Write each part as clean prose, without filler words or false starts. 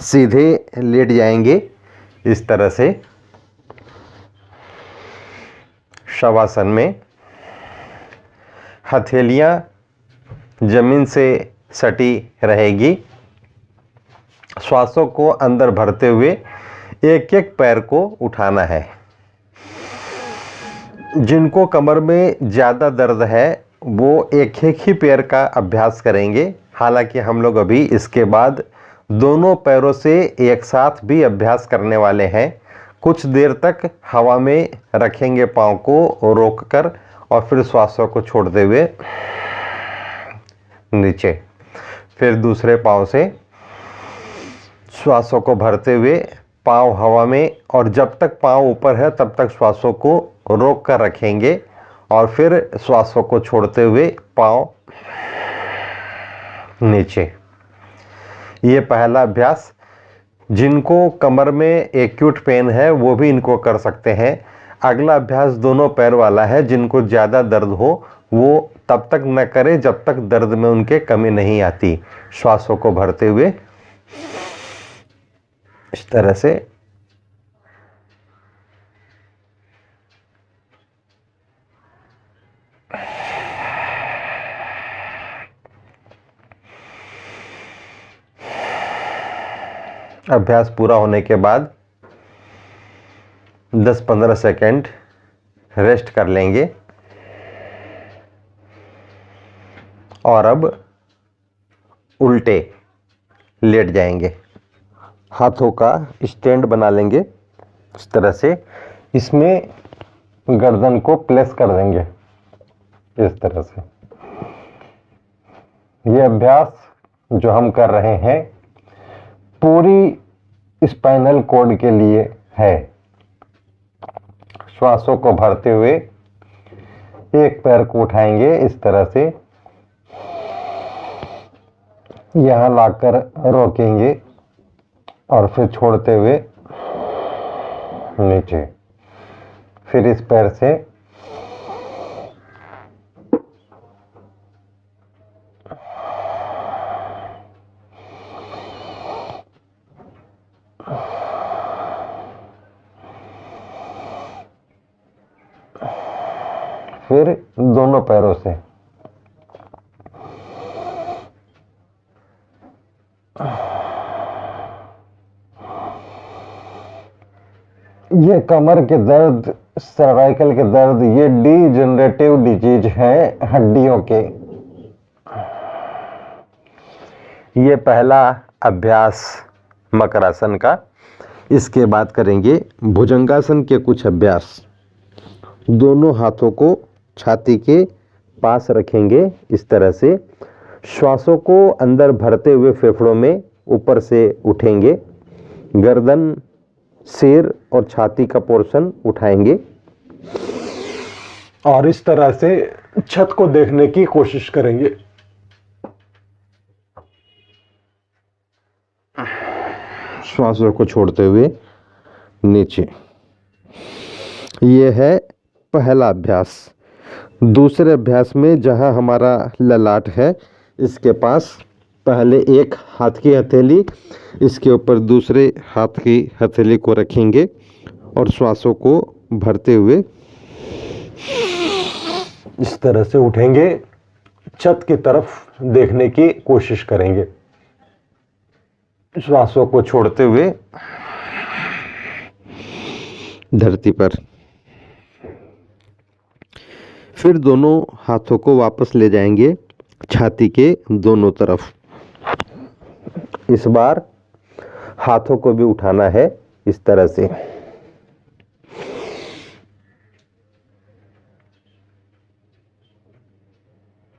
सीधे लेट जाएंगे इस तरह से शवासन में। हथेलियाँ जमीन से सटी रहेगी। श्वासों को अंदर भरते हुए एक एक पैर को उठाना है। जिनको कमर में ज़्यादा दर्द है वो एक एक ही पैर का अभ्यास करेंगे। हालांकि हम लोग अभी इसके बाद दोनों पैरों से एक साथ भी अभ्यास करने वाले हैं। कुछ देर तक हवा में रखेंगे पाँव को रोककर और फिर श्वासों को छोड़ते हुए नीचे। फिर दूसरे पाँव से श्वासों को भरते हुए पाँव हवा में, और जब तक पाँव ऊपर है तब तक श्वासों को रोक कर रखेंगे और फिर श्वासों को छोड़ते हुए पाँव नीचे। ये पहला अभ्यास। जिनको कमर में एक्यूट पेन है वो भी इनको कर सकते हैं। अगला अभ्यास दोनों पैर वाला है। जिनको ज़्यादा दर्द हो वो तब तक न करें जब तक दर्द में उनके कमी नहीं आती। श्वासों को भरते हुए इस तरह से अभ्यास पूरा होने के बाद 10-15 सेकंड रेस्ट कर लेंगे। और अब उल्टे लेट जाएंगे। हाथों का स्टैंड बना लेंगे इस तरह से। इसमें गर्दन को प्लेस कर देंगे इस तरह से। ये अभ्यास जो हम कर रहे हैं पूरी स्पाइनल कॉर्ड के लिए है। श्वासों को भरते हुए एक पैर को उठाएंगे इस तरह से, यहाँ लाकर रोकेंगे और फिर छोड़ते हुए नीचे। फिर इस पैर से फिर दोनों पैरों से ये कमर के दर्द, सर्वाइकल के दर्द, ये डीजनरेटिव डिजीज है हड्डियों के। ये पहला अभ्यास मकरासन का। इसके बाद करेंगे भुजंगासन के कुछ अभ्यास। दोनों हाथों को छाती के पास रखेंगे इस तरह से। श्वासों को अंदर भरते हुए फेफड़ों में ऊपर से उठेंगे। गर्दन, सिर और छाती का पोर्शन उठाएंगे और इस तरह से छत को देखने की कोशिश करेंगे। श्वासों को छोड़ते हुए नीचे। यह है पहला अभ्यास। दूसरे अभ्यास में जहां हमारा ललाट है इसके पास पहले एक हाथ की हथेली, इसके ऊपर दूसरे हाथ की हथेली को रखेंगे और श्वासों को भरते हुए इस तरह से उठेंगे। छत की तरफ देखने की कोशिश करेंगे। श्वासों को छोड़ते हुए धरती पर। फिर दोनों हाथों को वापस ले जाएंगे छाती के दोनों तरफ। इस बार हाथों को भी उठाना है इस तरह से।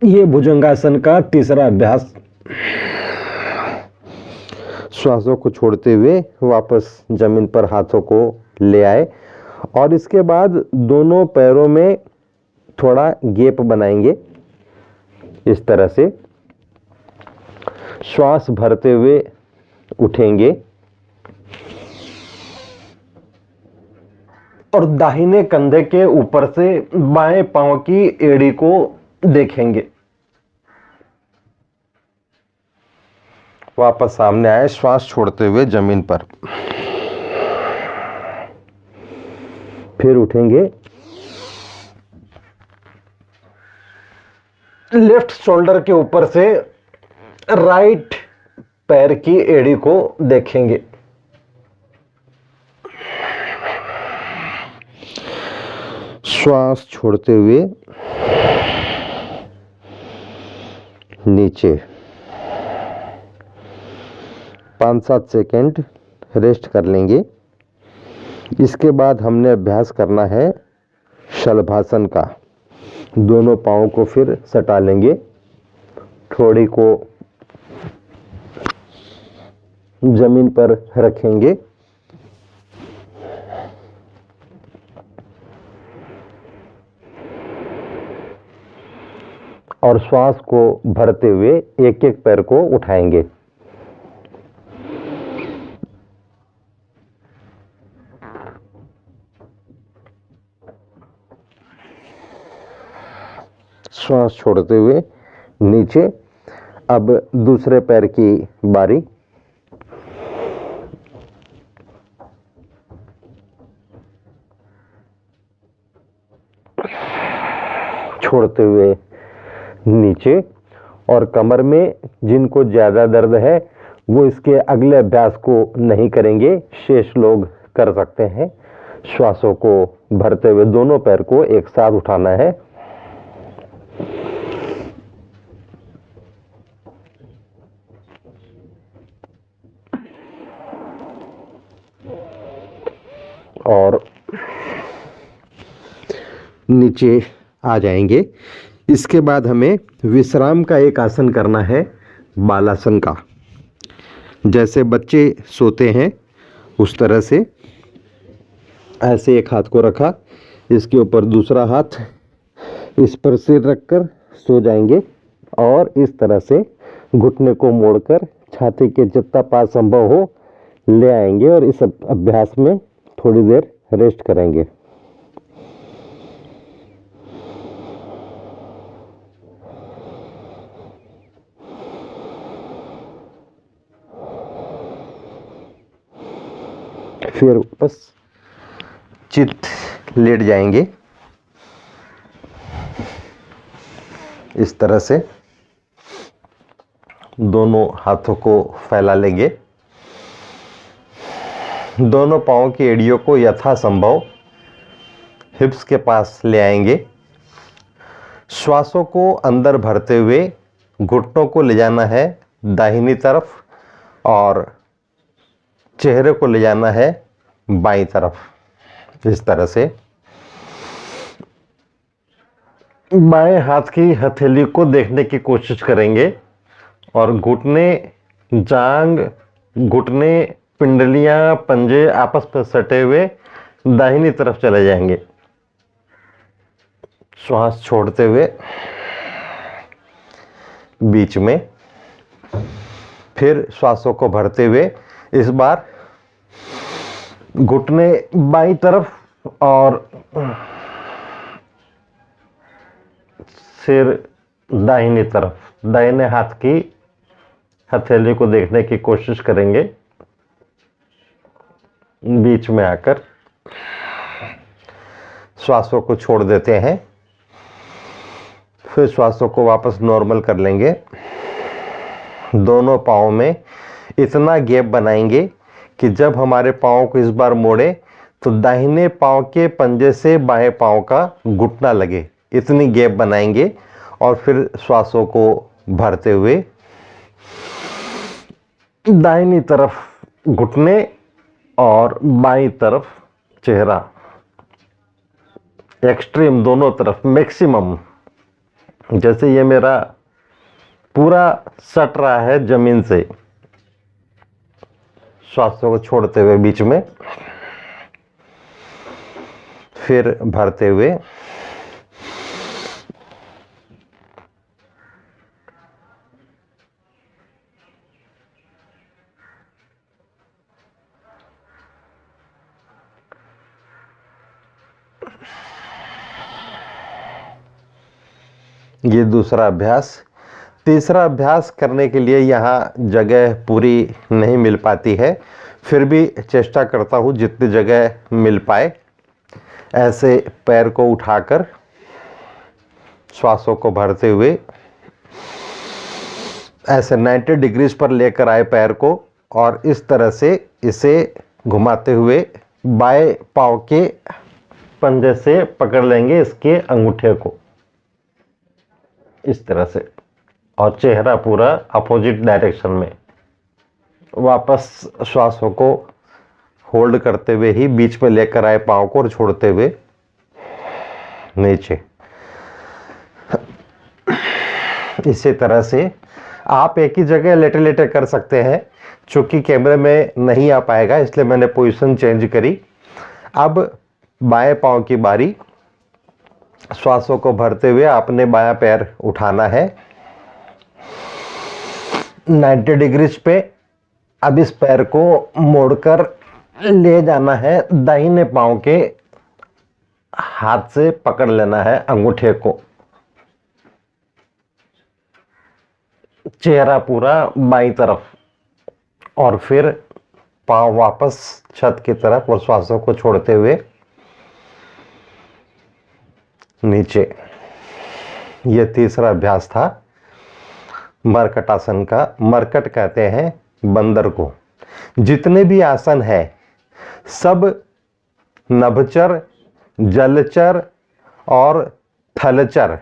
ये भुजंगासन का तीसरा अभ्यास। श्वासों को छोड़ते हुए वापस जमीन पर हाथों को ले आए और इसके बाद दोनों पैरों में थोड़ा गैप बनाएंगे इस तरह से। श्वास भरते हुए उठेंगे और दाहिने कंधे के ऊपर से बाएं पांव की एड़ी को देखेंगे। वापस सामने आए, श्वास छोड़ते हुए जमीन पर। फिर उठेंगे, लेफ्ट शोल्डर के ऊपर से राइट पैर की एड़ी को देखेंगे। श्वास छोड़ते हुए नीचे 5-7 सेकेंड रेस्ट कर लेंगे। इसके बाद हमने अभ्यास करना है शलभासन का। दोनों पाँव को फिर सटा लेंगे, ठोड़ी को जमीन पर रखेंगे और श्वास को भरते हुए एक एक पैर को उठाएंगे। श्वास छोड़ते हुए नीचे। अब दूसरे पैर की बारी। छोड़ते हुए नीचे। और कमर में जिनको ज़्यादा दर्द है वो इसके अगले अभ्यास को नहीं करेंगे, शेष लोग कर सकते हैं। श्वासों को भरते हुए दोनों पैर को एक साथ उठाना है। और नीचे आ जाएंगे। इसके बाद हमें विश्राम का एक आसन करना है, बालासन का। जैसे बच्चे सोते हैं उस तरह से ऐसे एक हाथ को रखा, इसके ऊपर दूसरा हाथ, इस पर सिर रखकर सो जाएंगे और इस तरह से घुटने को मोड़कर छाती के जितना पास संभव हो ले आएंगे और इस अभ्यास में थोड़ी देर रेस्ट करेंगे। फिर बस चित लेट जाएंगे इस तरह से। दोनों हाथों को फैला लेंगे। दोनों पाँव की एड़ियों को यथासंभव हिप्स के पास ले आएंगे। श्वासों को अंदर भरते हुए घुटनों को ले जाना है दाहिनी तरफ और चेहरे को ले जाना है बाईं तरफ। इस तरह से बाएं हाथ की हथेली को देखने की कोशिश करेंगे और घुटने, जांग, घुटने, पिंडलियां, पंजे आपस में सटे हुए दाहिनी तरफ चले जाएंगे। श्वास छोड़ते हुए बीच में। फिर श्वासों को भरते हुए इस बार घुटने बाईं तरफ और सिर दाहिनी तरफ। दाहिने हाथ की हथेली को देखने की कोशिश करेंगे बीच में आकर। श्वासों को छोड़ देते हैं। फिर श्वासों को वापस नॉर्मल कर लेंगे। दोनों पाँव में इतना गैप बनाएंगे कि जब हमारे पाँव को इस बार मोड़े तो दाहिने पाँव के पंजे से बाएं पाँव का घुटना लगे, इतनी गैप बनाएंगे। और फिर श्वासों को भरते हुए दाहिनी तरफ घुटने और बाईं तरफ चेहरा, एक्सट्रीम दोनों तरफ, मैक्सिमम। जैसे ये मेरा पूरा सट रहा है जमीन से। श्वासों को छोड़ते हुए बीच में, फिर भरते हुए। ये दूसरा अभ्यास। तीसरा अभ्यास करने के लिए यहाँ जगह पूरी नहीं मिल पाती है, फिर भी चेष्टा करता हूँ जितनी जगह मिल पाए। ऐसे पैर को उठाकर श्वासों को भरते हुए ऐसे 90 डिग्रीज पर लेकर आए पैर को, और इस तरह से इसे घुमाते हुए बाएं पांव के पंजे से पकड़ लेंगे इसके अंगूठे को इस तरह से, और चेहरा पूरा अपोजिट डायरेक्शन में। वापस श्वासों को होल्ड करते हुए ही बीच में लेकर आए पांव को और छोड़ते हुए नीचे। इसी तरह से आप एक ही जगह लेटे लेटे कर सकते हैं, चूंकि कैमरे में नहीं आ पाएगा इसलिए मैंने पोजीशन चेंज करी। अब बाएं पांव की बारी, श्वासों को भरते हुए आपने बायां पैर उठाना है 90 डिग्रीज पे। अब इस पैर को मोड़कर ले जाना है दाहिने पांव के हाथ से, पकड़ लेना है अंगूठे को, चेहरा पूरा बाईं तरफ, और फिर पांव वापस छत की तरफ और श्वासों को छोड़ते हुए नीचे। यह तीसरा अभ्यास था मरकटासन का। मरकट कहते हैं बंदर को। जितने भी आसन है सब नभचर, जलचर और थलचर,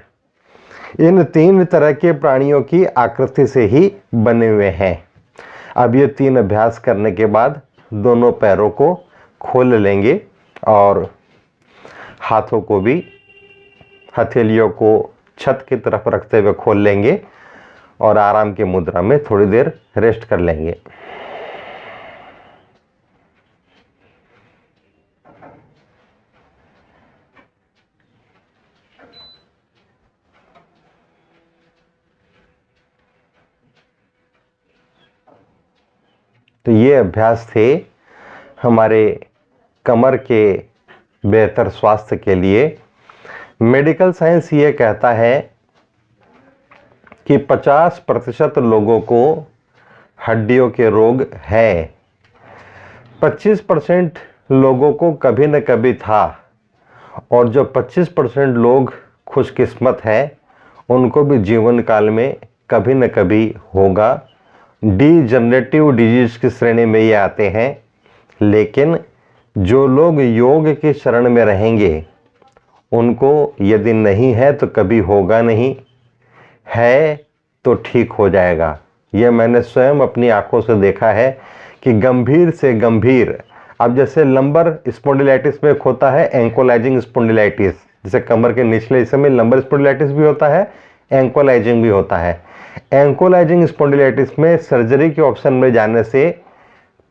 इन 3 तरह के प्राणियों की आकृति से ही बने हुए हैं। अब ये 3 अभ्यास करने के बाद दोनों पैरों को खोल लेंगे और हाथों को भी, हथेलियों को छत की तरफ रखते हुए खोल लेंगे और आराम की मुद्रा में थोड़ी देर रेस्ट कर लेंगे। तो ये अभ्यास थे हमारे कमर के बेहतर स्वास्थ्य के लिए। मेडिकल साइंस ये कहता है कि 50% लोगों को हड्डियों के रोग है, 25% लोगों को कभी न कभी था, और जो 25% लोग खुशकिस्मत हैं उनको भी जीवन काल में कभी न कभी होगा। डीजनरेटिव डिजीज की श्रेणी में ये आते हैं। लेकिन जो लोग योग की शरण में रहेंगे उनको यदि नहीं है तो कभी होगा नहीं, है तो ठीक हो जाएगा। यह मैंने स्वयं अपनी आंखों से देखा है कि गंभीर से गंभीर, अब जैसे लंबर स्पॉन्डिलाइटिस में एक होता है एंकोलाइजिंग स्पॉन्डिलाइटिस, जैसे कमर के निचले हिस्से में लंबर स्पॉन्डिलाइटिस भी होता है, एंकोलाइजिंग भी होता है। एंकोलाइजिंग स्पॉन्डिलाइटिस में सर्जरी के ऑप्शन में जाने से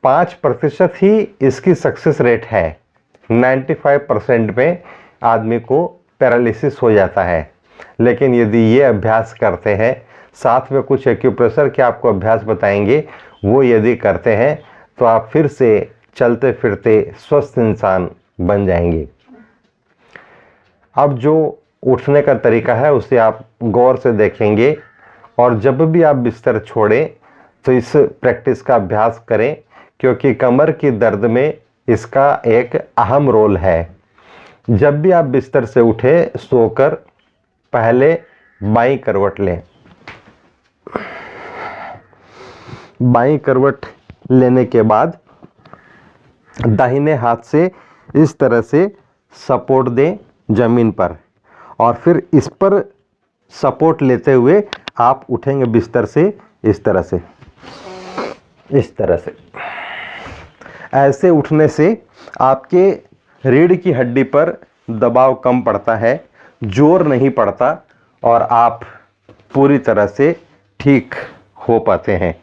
5% ही इसकी सक्सेस रेट है। 95% में आदमी को पैरालिसिस हो जाता है। लेकिन यदि ये अभ्यास करते हैं, साथ में कुछ एक्यूप्रेशर के आपको अभ्यास बताएंगे, वो यदि करते हैं तो आप फिर से चलते फिरते स्वस्थ इंसान बन जाएंगे। अब जो उठने का तरीका है उसे आप गौर से देखेंगे, और जब भी आप बिस्तर छोड़ें तो इस प्रैक्टिस का अभ्यास करें, क्योंकि कमर की दर्द में इसका एक अहम रोल है। जब भी आप बिस्तर से उठे सोकर पहले बाईं करवट लें। बाईं करवट लेने के बाद दाहिने हाथ से इस तरह से सपोर्ट दें जमीन पर, और फिर इस पर सपोर्ट लेते हुए आप उठेंगे बिस्तर से इस तरह से, इस तरह से। ऐसे उठने से आपके रीढ़ की हड्डी पर दबाव कम पड़ता है, जोर नहीं पड़ता, और आप पूरी तरह से ठीक हो पाते हैं।